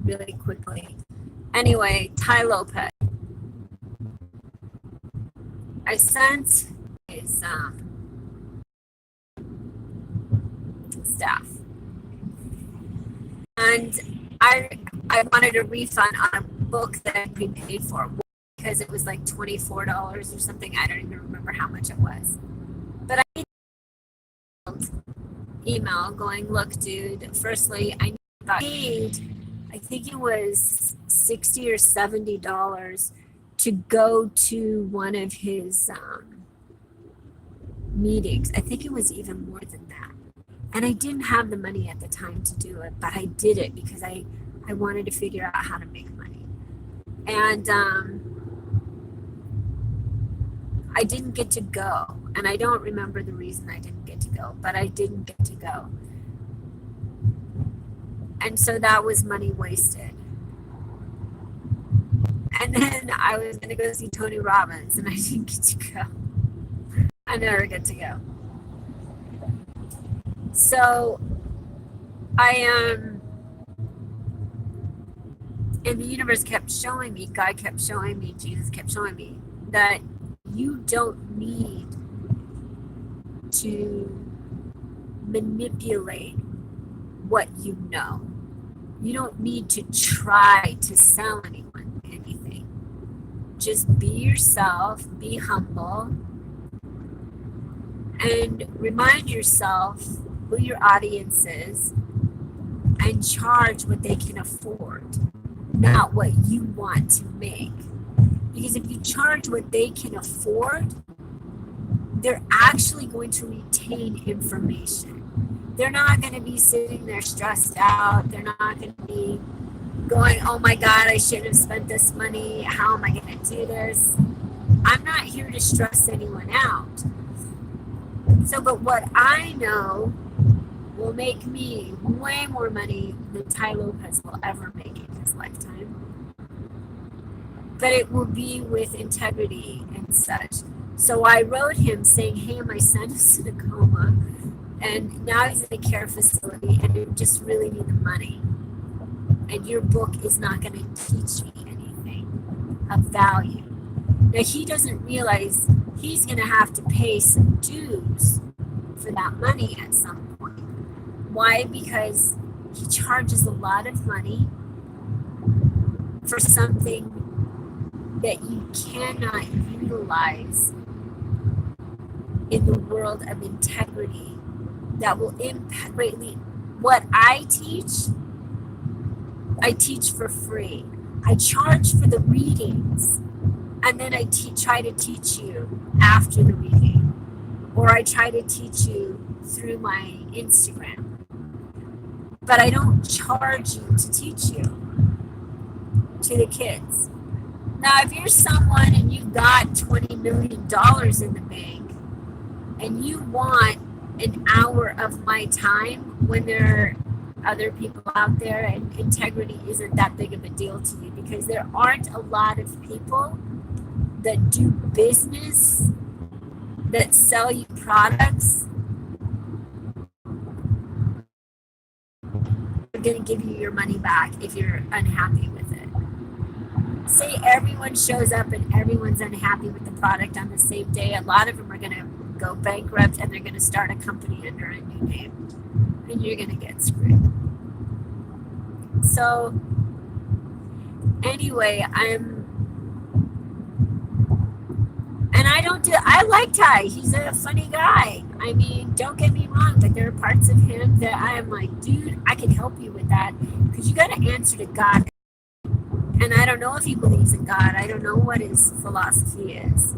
really quickly. Anyway, Tai Lopez. I sent his staff, and I wanted a refund on a book that I prepaid for because it was like $24 or something. I don't even remember how much it was. But I email going, look, dude, firstly, I got paid, I think it was $60 or $70 to go to one of his meetings. I think it was even more than that. And I didn't have the money at the time to do it, but I did it because I wanted to figure out how to make money. And I didn't get to go. And I don't remember the reason I didn't get to go, but I didn't get to go. And so that was money wasted. And then I was going to go see Tony Robbins, and I didn't get to go. I never get to go. So I am, and the universe kept showing me, God kept showing me, Jesus kept showing me that you don't need to manipulate what you know. You don't need to try to sell anyone anything. Just be yourself, be humble, and remind yourself who your audience is and charge what they can afford, not what you want to make. Because if you charge what they can afford, they're actually going to retain information. They're not going to be sitting there stressed out. They're not going to be going, oh my God, I shouldn't have spent this money. How am I going to do this? I'm not here to stress anyone out. So, but what I know will make me way more money than Tai Lopez will ever make in his lifetime. But it will be with integrity and such. So I wrote him saying, hey, my son is in a coma, and now he's in a care facility, and I just really need the money. And your book is not going to teach me anything of value. Now, he doesn't realize he's going to have to pay some dues for that money at some point. Why? Because he charges a lot of money for something that you cannot utilize in the world of integrity that will impact greatly. What I teach for free. I charge for the readings, and then I try to teach you after the reading, or I try to teach you through my Instagram. But I don't charge you to teach you to the kids. Now, if you're someone and you've got $20 million in the bank and you want an hour of my time when there are other people out there and integrity isn't that big of a deal to you, because there aren't a lot of people that do business, that sell you products, are going to give you your money back if you're unhappy with it. Say everyone shows up and everyone's unhappy with the product on the same day, a lot of them are going to go bankrupt and they're going to start a company under a new name, and you're going to get screwed. So anyway, I like Tai. He's a funny guy. I mean, don't get me wrong, but there are parts of him that I am like, dude, I can help you with that, because you got to answer to God. And I don't know if he believes in God. I don't know what his philosophy is.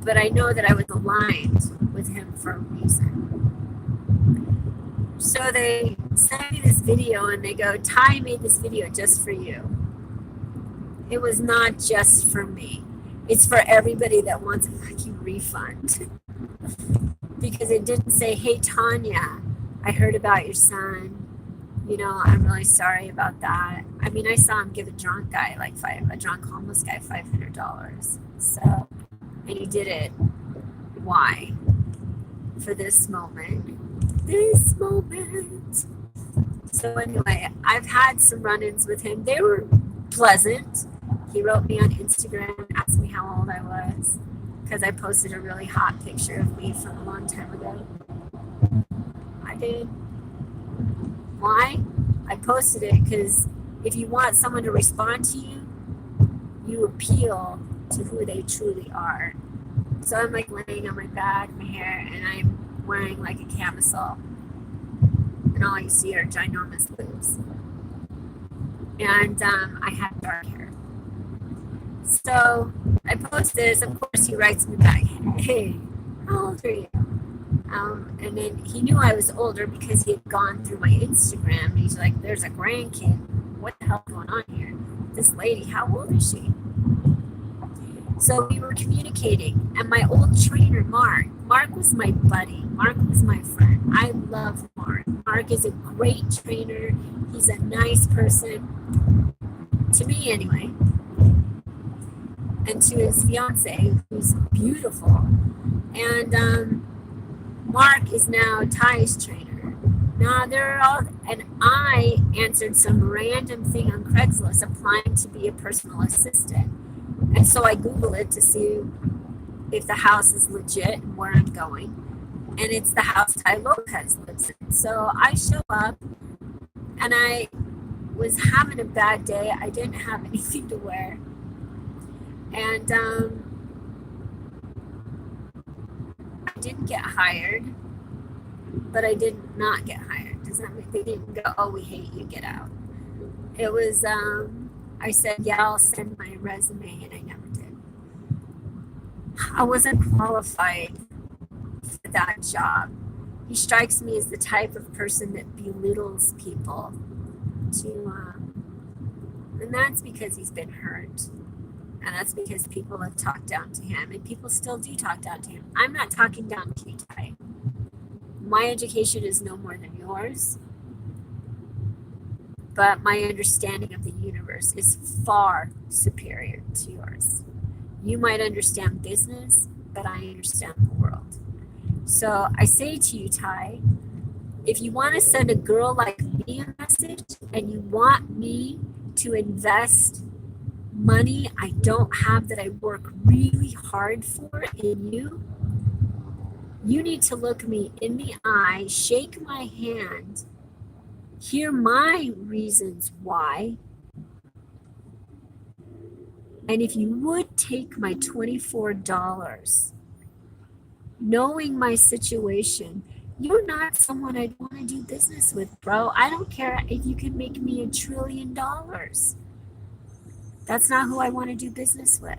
But I know that I was aligned with him for a reason. So they sent me this video and they go, Tai made this video just for you. It was not just for me. It's for everybody that wants a fucking refund. Because it didn't say, hey, Tanya, I heard about your son. You know, I'm really sorry about that. I mean, I saw him give a drunk guy, a drunk homeless guy, $500. So, and he did it. Why? For this moment. This moment. So anyway, I've had some run-ins with him. They were pleasant. He wrote me on Instagram, asked me how old I was, because I posted a really hot picture of me from a long time ago. I did. Why? I posted it because if you want someone to respond to you, you appeal to who they truly are. So I'm like laying on my back, my hair, and I'm wearing like a camisole. And all you see are ginormous boobs. And I had dark hair. So I post this. Of course, he writes me back, hey, how old are you? And then he knew I was older because he had gone through my Instagram. And he's like, there's a grandkid. What the hell is going on here? This lady, how old is she? So we were communicating. And my old trainer, Mark was my buddy. Mark was my friend. I love Mark. Mark is a great trainer. He's a nice person. To me, anyway. And to his fiance, who's beautiful. And Mark is now Tai's trainer. Now and I answered some random thing on Craigslist applying to be a personal assistant. And so I Google it to see if the house is legit and where I'm going. And it's the house Tai Lopez lives in. So I show up and I was having a bad day. I didn't have anything to wear. And I didn't get hired, but I did not get hired. Does that mean they didn't go, oh, we hate you, get out? It was, I said, yeah, I'll send my resume, and I never did. I wasn't qualified for that job. He strikes me as the type of person that belittles people and that's because he's been hurt. And that's because people have talked down to him, and people still do talk down to him. I'm not talking down to you, Tai. My education is no more than yours, but my understanding of the universe is far superior to yours. You might understand business, but I understand the world. So I say to you, Tai, if you want to send a girl like me a message and you want me to invest money I don't have that I work really hard for in you, you need to look me in the eye, shake my hand, hear my reasons why, and if you would take my $24, knowing my situation, you're not someone I'd want to do business with, bro. I don't care if you can make me $1 trillion. That's not who I want to do business with.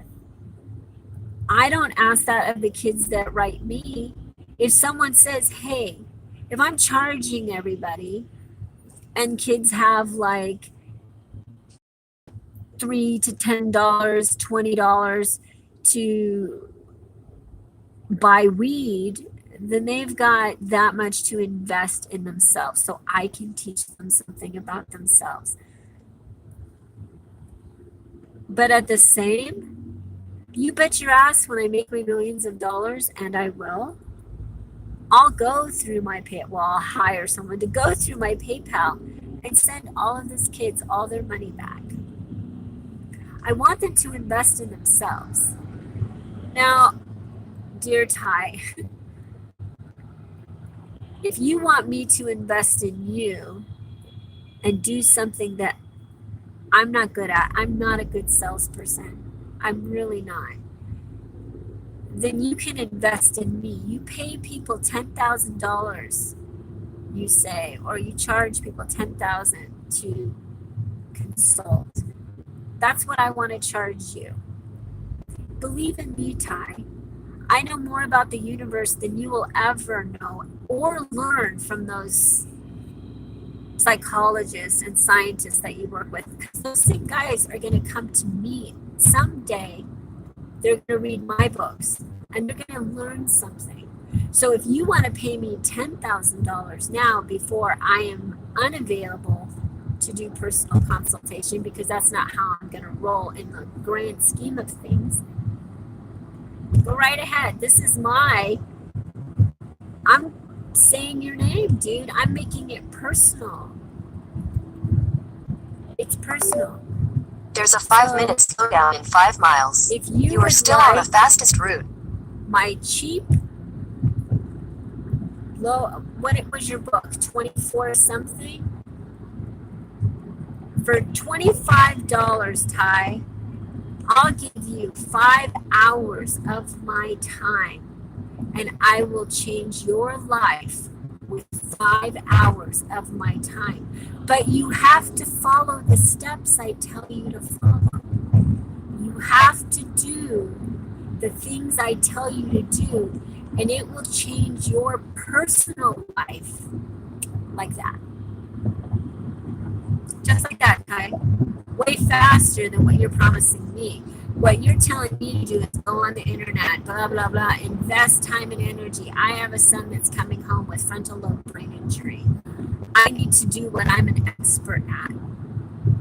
I don't ask that of the kids that write me. If someone says, hey, if I'm charging everybody and kids have like $3 to $10, $20 to buy weed, then they've got that much to invest in themselves so I can teach them something about themselves. But at the same, you bet your ass when I make my millions of dollars, and I will, I'll go through my I'll hire someone to go through my PayPal and send all of these kids all their money back. I want them to invest in themselves. Now, dear Tai, if you want me to invest in you and do something that I'm not good at, I'm not a good salesperson, I'm really not, then you can invest in me. You pay people $10,000, you say, or you charge people $10,000 to consult. That's what I want to charge you. Believe in me, Tai. I know more about the universe than you will ever know or learn from those psychologists and scientists that you work with. Because those same guys are going to come to me someday. They're going to read my books and they're going to learn something. So if you want to pay me $10,000 now before I am unavailable to do personal consultation, because that's not how I'm going to roll in the grand scheme of things, go right ahead. This is I'm saying your name, dude. I'm making it personal. It's personal. There's a 5-minute slowdown in 5 miles. If You are still on the fastest route. My cheap, low, what it was your book, 24 something? For $25, Tai, I'll give you 5 hours of my time, and I will change your life with 5 hours of my time. But you have to follow the steps I tell you to follow. You have to do the things I tell you to do, and it will change your personal life like that. Just like that, Tai. Way faster than what you're promising me. What you're telling me to do is go on the internet, blah, blah, blah, invest time and energy. I have a son that's coming home with frontal lobe brain injury. I need to do what I'm an expert at.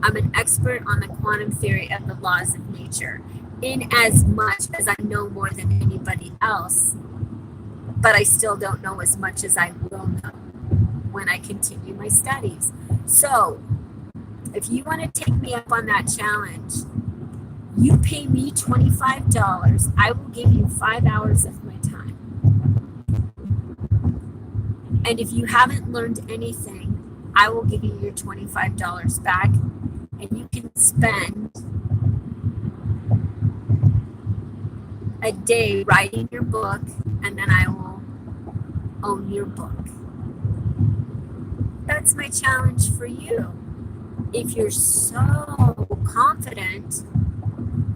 I'm an expert on the quantum theory of the laws of nature, in as much as I know more than anybody else, but I still don't know as much as I will know when I continue my studies. So, if you want to take me up on that challenge, you pay me $25, I will give you 5 hours of my time. And if you haven't learned anything, I will give you your $25 back, and you can spend a day writing your book, and then I will own your book. That's my challenge for you. If you're so confident,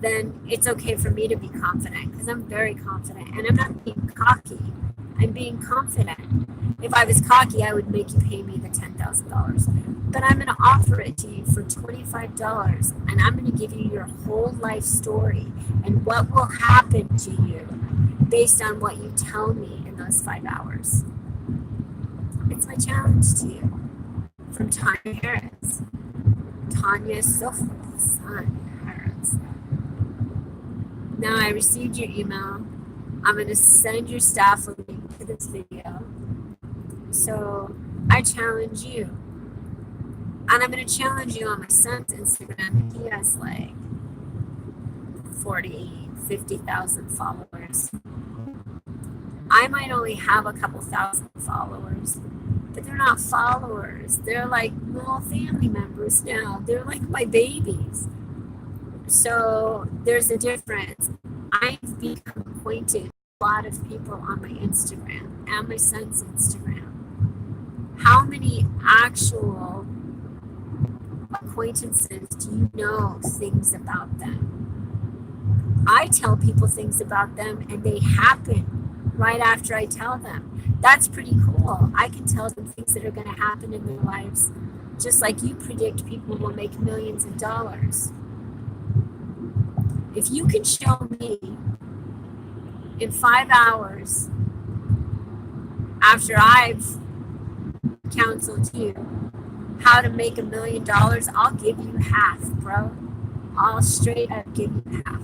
then it's okay for me to be confident, because I'm very confident, and I'm not being cocky. I'm being confident. If I was cocky, I would make you pay me the $10,000. But I'm going to offer it to you for $25, and I'm going to give you your whole life story and what will happen to you based on what you tell me in those 5 hours. It's my challenge to you. From Tanya Harris. Tanya Son Harris. Now I received your email. I'm going to send your staff a link to this video. So I challenge you. And I'm going to challenge you on my son's Instagram. He has like 50,000 followers. I might only have a couple thousand followers, but they're not followers. They're like little family members now. They're like my babies. So there's a difference. I've become acquainted with a lot of people on my Instagram and my son's Instagram. How many actual acquaintances do you know things about them? I tell people things about them, and they happen right after I tell them. That's pretty cool. I can tell them things that are going to happen in their lives, just like you predict people will make millions of dollars. If you can show me in 5 hours after I've counseled you how to make $1 million, I'll give you half, bro. I'll straight up give you half.